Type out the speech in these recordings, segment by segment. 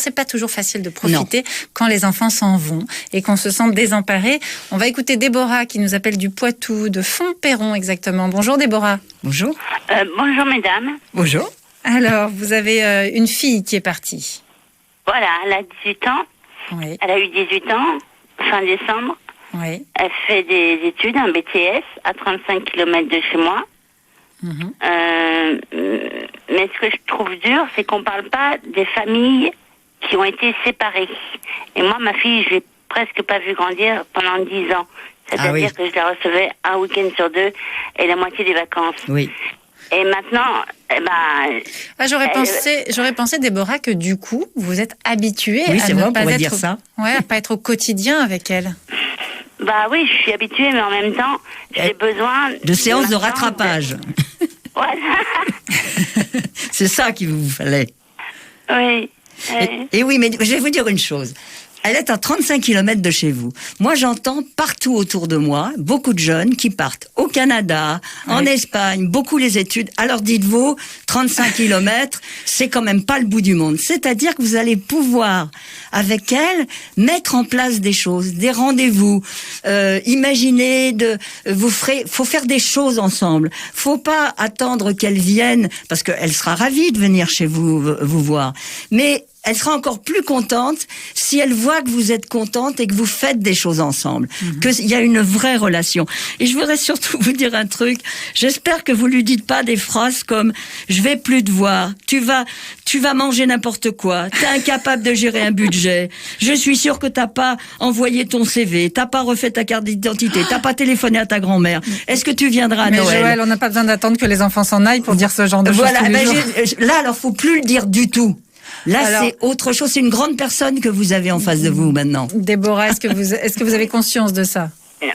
c'est pas toujours facile de profiter quand les enfants s'en vont et qu'on se sent désemparé. On va écouter Déborah qui nous appelle du Poitou, de Fontperron exactement. Bonjour Déborah. Bonjour. Bonjour mesdames. Bonjour. Alors, vous avez une fille qui est partie. Voilà, elle a 18 ans. Oui. Elle a eu 18 ans, fin décembre. Oui. Elle fait des études, un BTS, à 35 km de chez moi. Mais ce que je trouve dur, c'est qu'on parle pas des familles qui ont été séparées. Et moi, ma fille, je l'ai presque pas vue grandir pendant 10 ans. C'est-à-dire que je la recevais un week-end sur 2 et la moitié des vacances. Oui. Et maintenant, j'aurais pensé, Déborah, que du coup, vous êtes habituée oui, à c'est ne vrai, pas dire être, ça. à pas être au quotidien avec elle. Bah oui, je suis habituée, mais en même temps, j'ai besoin de séances de rattrapage. Voilà. C'est ça qu'il vous fallait. Oui. Et oui, mais je vais vous dire une chose. Elle est à 35 km de chez vous. Moi, j'entends partout autour de moi beaucoup de jeunes qui partent au Canada, en Espagne, beaucoup les études. Alors dites-vous, 35 km, c'est quand même pas le bout du monde. C'est-à-dire que vous allez pouvoir, avec elle, mettre en place des choses, des rendez-vous. Imaginez, faut faire des choses ensemble. Faut pas attendre qu'elle vienne, parce qu'elle sera ravie de venir chez vous voir. Mais elle sera encore plus contente si elle voit que vous êtes contente et que vous faites des choses ensemble, qu'il y a une vraie relation. Et je voudrais surtout vous dire un truc. J'espère que vous lui dites pas des phrases comme « je vais plus te voir, tu vas manger n'importe quoi, t'es incapable de gérer un budget, je suis sûre que t'as pas envoyé ton CV, t'as pas refait ta carte d'identité, t'as pas téléphoné à ta grand-mère. Est-ce que tu viendras à Noël ?» Mais Joël, on n'a pas besoin d'attendre que les enfants s'en aillent pour dire ce genre de choses tous les jours. Là, alors faut plus le dire du tout. Là, c'est autre chose. C'est une grande personne que vous avez en face de vous maintenant. Déborah, est-ce que vous avez conscience de ça?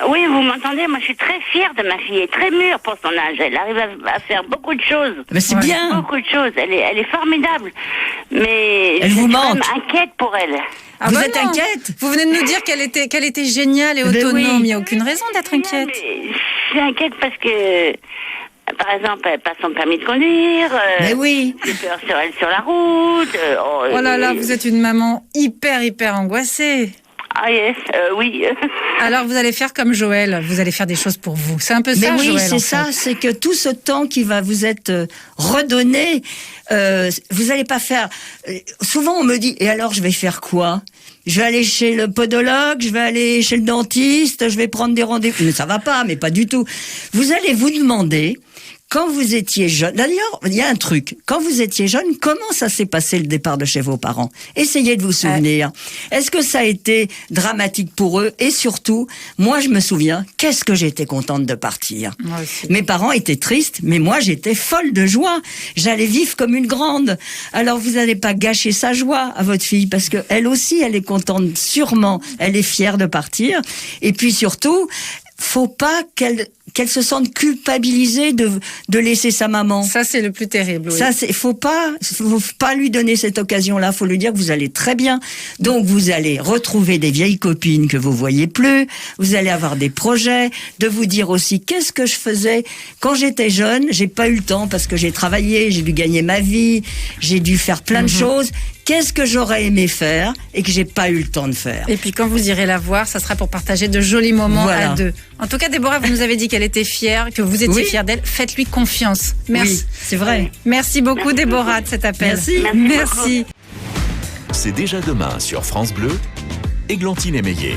Oui, vous m'entendez? Moi, je suis très fière de ma fille. Elle est très mûre pour son âge. Elle arrive à faire beaucoup de choses. Mais c'est bien. Beaucoup de choses. Elle est formidable. Mais elle je vous suis manque. même inquiète pour elle. Vous êtes inquiète? Vous venez de nous dire qu'elle était géniale et autonome. Oui. Il n'y a aucune raison d'être inquiète. Je suis inquiète parce que, par exemple, elle passe son permis de conduire. Mais oui. J'ai peur sur elle sur la route. Oh là là, vous êtes une maman hyper angoissée. Ah yes, oui. Alors vous allez faire comme Joël, vous allez faire des choses pour vous. C'est un peu ça, mais oui, Joël. C'est ça, c'est que tout ce temps qui va vous être redonné, vous n'allez pas faire... Souvent on me dit, et alors je vais faire quoi ? Je vais aller chez le podologue, je vais aller chez le dentiste, je vais prendre des rendez-vous. Mais ça va pas, mais pas du tout. Vous allez vous demander... Quand vous étiez jeune, d'ailleurs, il y a un truc. Quand vous étiez jeune, comment ça s'est passé le départ de chez vos parents? Essayez de vous souvenir. Est-ce que ça a été dramatique pour eux? Et surtout, moi, je me souviens, qu'est-ce que j'étais contente de partir. Moi aussi. Mes parents étaient tristes, mais moi, j'étais folle de joie. J'allais vivre comme une grande. Alors, vous n'allez pas gâcher sa joie à votre fille, parce que elle aussi, elle est contente, sûrement. Elle est fière de partir. Et puis surtout, faut pas qu'elle se sente culpabilisée de laisser sa maman. Ça, c'est le plus terrible. Oui. Ça, faut pas lui donner cette occasion-là. Faut lui dire que vous allez très bien. Donc, vous allez retrouver des vieilles copines que vous voyez plus. Vous allez avoir des projets. De vous dire aussi, qu'est-ce que je faisais quand j'étais jeune? J'ai pas eu le temps parce que j'ai travaillé, j'ai dû gagner ma vie, j'ai dû faire plein de choses. Qu'est-ce que j'aurais aimé faire et que j'ai pas eu le temps de faire? Et puis quand vous irez la voir, ça sera pour partager de jolis moments voilà. à deux. En tout cas, Déborah, vous nous avez dit qu'elle était fière, que vous étiez fière d'elle. Faites-lui confiance. Merci. Oui, c'est vrai. Merci beaucoup, Déborah, de cet appel. Merci. Beaucoup. C'est déjà demain sur France Bleu, Églantine Émeillé.